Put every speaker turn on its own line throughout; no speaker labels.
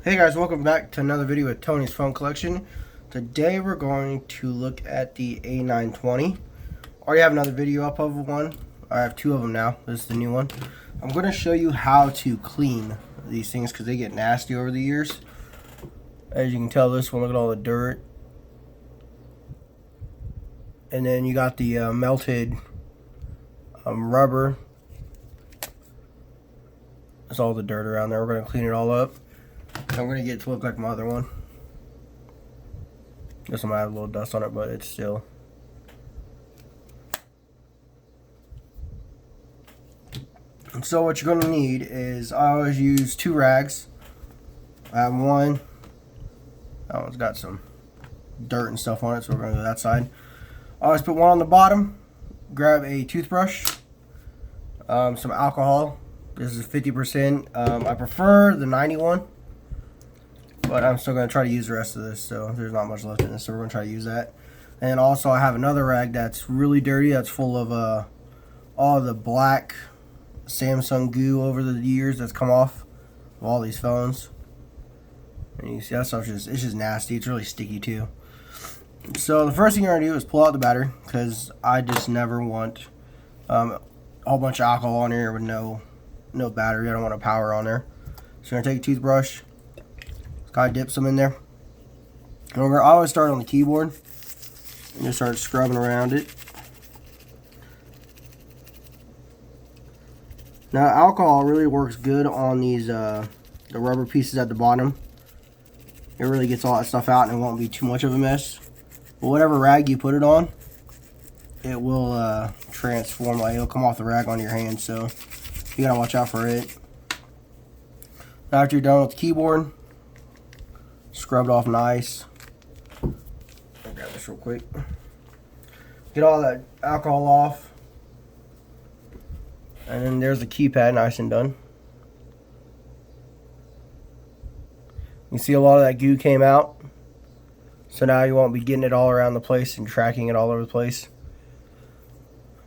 Hey guys, welcome back to another video with Tony's Phone Collection. Today we're going to look at the A920. Already have another video up of one. I have two of them now. This is the new one. I'm going to show you how to clean these things because they get nasty over the years. As you can tell, this one, look at all the dirt. And then you got the melted rubber. There's all the dirt around there. We're going to clean it all up. I'm going to get it to look like my other one. This one might have a little dust on it, but it's still. And so what you're going to need is, I always use two rags. I have one. That one's got some dirt and stuff on it, so we're going to go that side. I always put one on the bottom. Grab a toothbrush. Some alcohol. This is 50%. I prefer the 91. But I'm still going to try to use the rest of this, so there's not much left in this, so we're going to try to use that. And also I have another rag that's really dirty, that's full of all the black Samsung goo over the years that's come off of all these phones. And you see that stuff's it's just nasty, it's really sticky too. So the first thing you're going to do is pull out the battery, because I just never want a whole bunch of alcohol on here with no battery. I don't want a power on there. So you're going to take a toothbrush. Kind of dip some in there. And I always start on the keyboard and just start scrubbing around it. Now, alcohol really works good on these the rubber pieces at the bottom. It really gets all that stuff out, and it won't be too much of a mess. But whatever rag you put it on, it will transform. Like, it'll come off the rag onto your hand, so you gotta watch out for it. Now, after you're done with the keyboard, scrub it off nice. I'll grab this real quick. Get all that alcohol off. And then there's the keypad, nice and done. You see a lot of that goo came out. So now you won't be getting it all around the place and tracking it all over the place.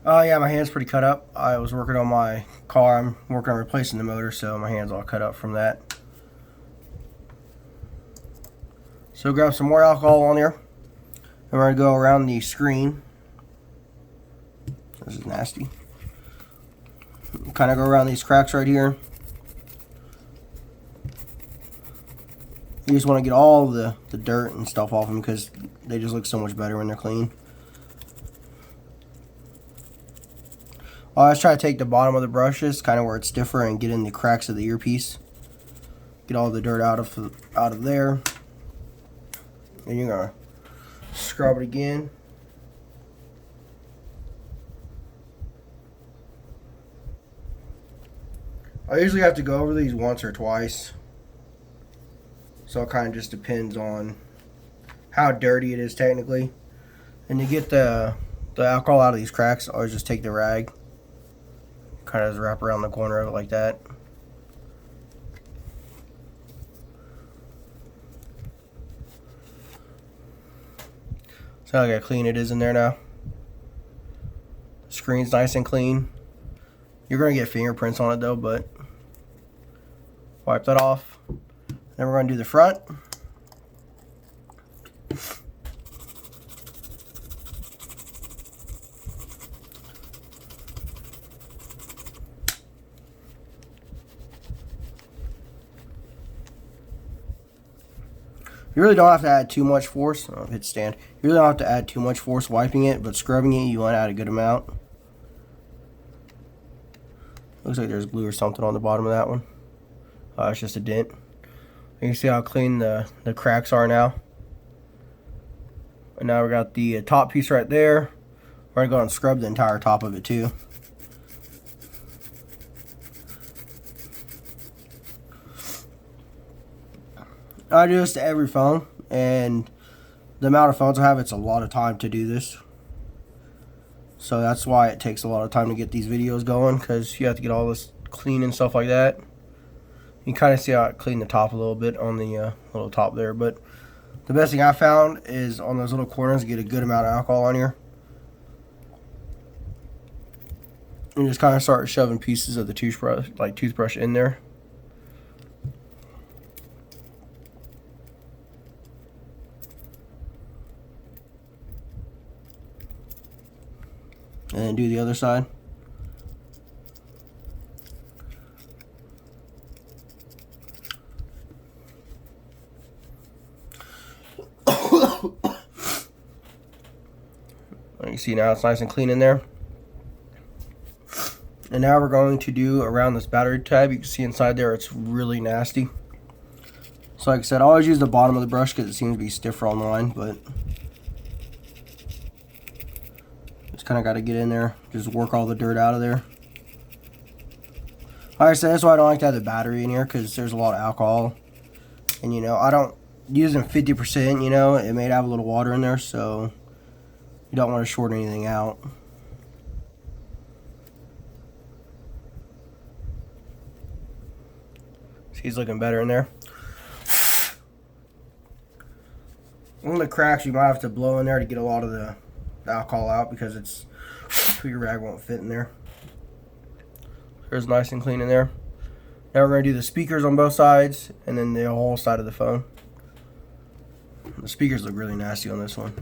Yeah, my hand's pretty cut up. I was working on my car. I'm working on replacing the motor, so my hand's all cut up from that. So grab some more alcohol on there, and we're going to go around the screen. This is nasty. Kind of go around these cracks right here. You just want to get all the dirt and stuff off them, because they just look so much better when they're clean. I always try to take the bottom of the brushes, kind of where it's stiffer, and get in the cracks of the earpiece. Get all the dirt out of there. And you're going to scrub it again. I usually have to go over these once or twice. So it kind of just depends on how dirty it is technically. And to get the alcohol out of these cracks, I always just take the rag. Kind of just wrap around the corner of it like that. See how clean it is in there now? The screen's nice and clean. You're going to get fingerprints on it though, but wipe that off. Then we're going to do the front. You really don't have to add too much force. Oh, hit stand. You really don't have to add too much force wiping it, but scrubbing it, you want to add a good amount. Looks like there's glue or something on the bottom of that one. It's just a dent. You can see how clean the cracks are now. And now we got the top piece right there. We're going to go and scrub the entire top of it too. I do this to every phone, and the amount of phones I have, it's a lot of time to do this. So that's why it takes a lot of time to get these videos going, because you have to get all this clean and stuff like that. You can kind of see how I clean the top a little bit on the little top there, but the best thing I found is on those little corners, get a good amount of alcohol on here. And just kind of start shoving pieces of the toothbrush in there. and then do the other side. You see now it's nice and clean in there. And now we're going to do around this battery tab. You can see inside there it's really nasty. So like I said, I always use the bottom of the brush because it seems to be stiffer on mine, but just kind of got to get in there, just work all the dirt out of there. Like I said, that's why I don't like to have the battery in here, because there's a lot of alcohol. And you know, I don't use them 50%, you know, it may have a little water in there, so you don't want to short anything out. See, he's looking better in there. One of the cracks you might have to blow in there to get a lot of the alcohol out, because it's your rag won't fit in there. There's nice and clean in there. Now we're going to do the speakers on both sides and then the whole side of the phone. The speakers look really nasty on this one.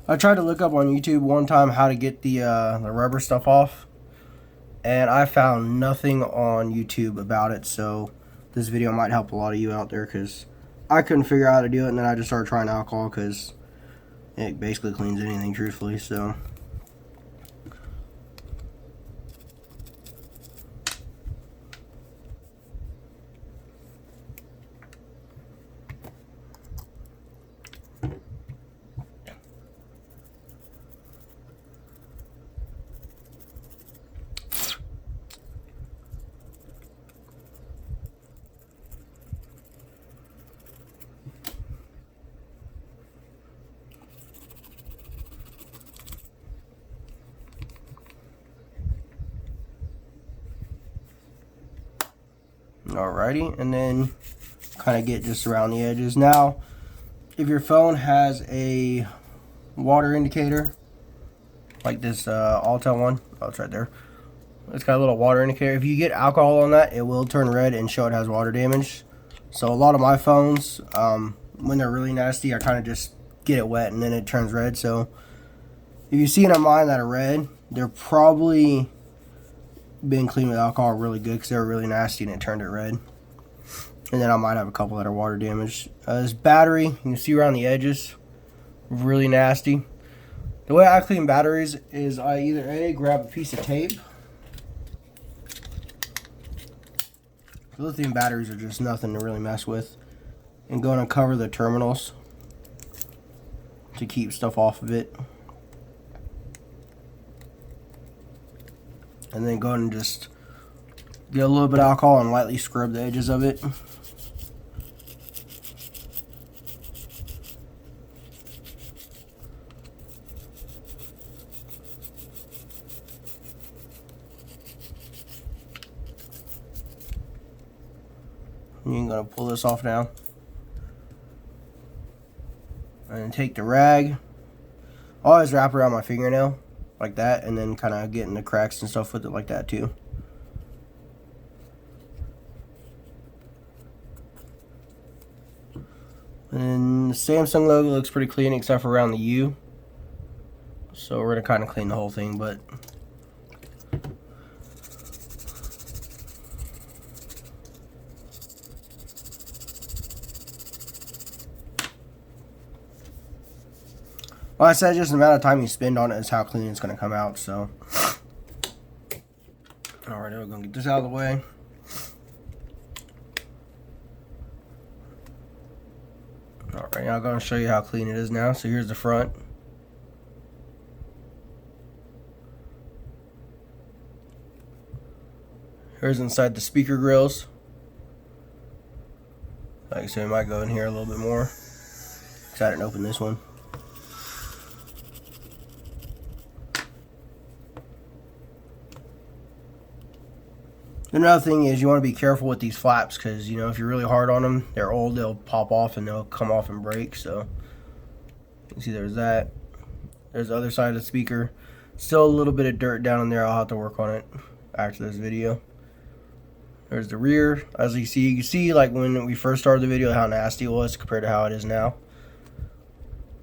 I tried to look up on YouTube one time how to get the rubber stuff off, and I found nothing on YouTube about it, so this video might help a lot of you out there, because I couldn't figure out how to do it, and then I just started trying alcohol, because it basically cleans anything, truthfully. So alrighty, and then kind of get just around the edges. Now, if your phone has a water indicator, like this Altel one, oh, it's right there. It's got a little water indicator. If you get alcohol on that, it will turn red and show it has water damage. So a lot of my phones, when they're really nasty, I kind of just get it wet and then it turns red. So if you see it on mine that are red, they're probably been cleaned with alcohol really good, because they were really nasty and it turned it red. And then I might have a couple that are water damaged. This battery, you can see around the edges, really nasty. The way I clean batteries is I either A, grab a piece of tape. Lithium batteries are just nothing to really mess with. And go and uncover the terminals to keep stuff off of it. And then go and just get a little bit of alcohol and lightly scrub the edges of it. You're going to pull this off now. And take the rag. I always wrap around my fingernail like that, and then kind of get in the cracks and stuff with it like that too. And the Samsung logo looks pretty clean except for around the U. So we're going to kind of clean the whole thing, but like I said, just the amount of time you spend on it is how clean it's going to come out. So, alright, we're going to get this out of the way. Alright, now I'm going to show you how clean it is now. So here's the front. Here's inside the speaker grills. Like I said, we might go in here a little bit more, because I didn't open this one. Another thing is you want to be careful with these flaps because, you know, if you're really hard on them, they're old, they'll pop off and they'll come off and break. So you can see there's that. There's the other side of the speaker. Still a little bit of dirt down in there. I'll have to work on it after this video. There's the rear. As you can see like when we first started the video how nasty it was compared to how it is now.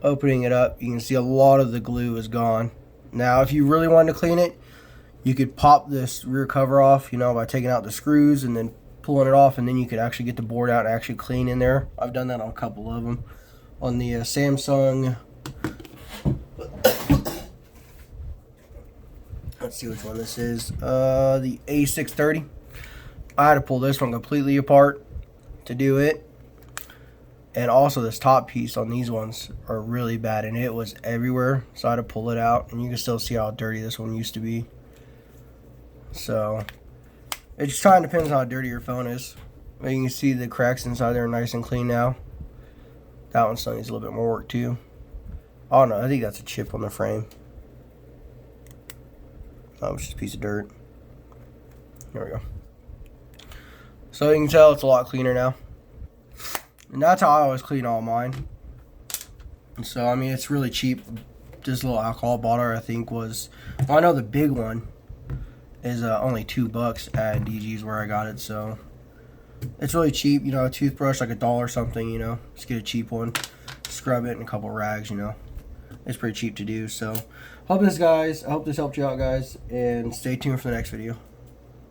Opening it up, you can see a lot of the glue is gone. Now if you really wanted to clean it, you could pop this rear cover off, you know, by taking out the screws and then pulling it off, and then you could actually get the board out and actually clean in there. I've done that on a couple of them. On the Samsung, let's see which one this is, the A630. I had to pull this one completely apart to do it. And also this top piece on these ones are really bad, and it was everywhere, so I had to pull it out, and you can still see how dirty this one used to be. So it just kind of depends on how dirty your phone is. But you can see the cracks inside there are nice and clean now. That one still needs a little bit more work too. Oh no, I think that's a chip on the frame. Oh, it's just a piece of dirt. There we go. So you can tell it's a lot cleaner now. And that's how I always clean all mine. And so, I mean, it's really cheap. This little alcohol bottle, I think, was... Well, I know the big one is only $2 at DG's where I got it, so... It's really cheap, you know, a toothbrush, like $1 or something, you know. Just get a cheap one. Scrub it in a couple rags, you know. It's pretty cheap to do, so... I hope this helped you out, guys. And stay tuned for the next video.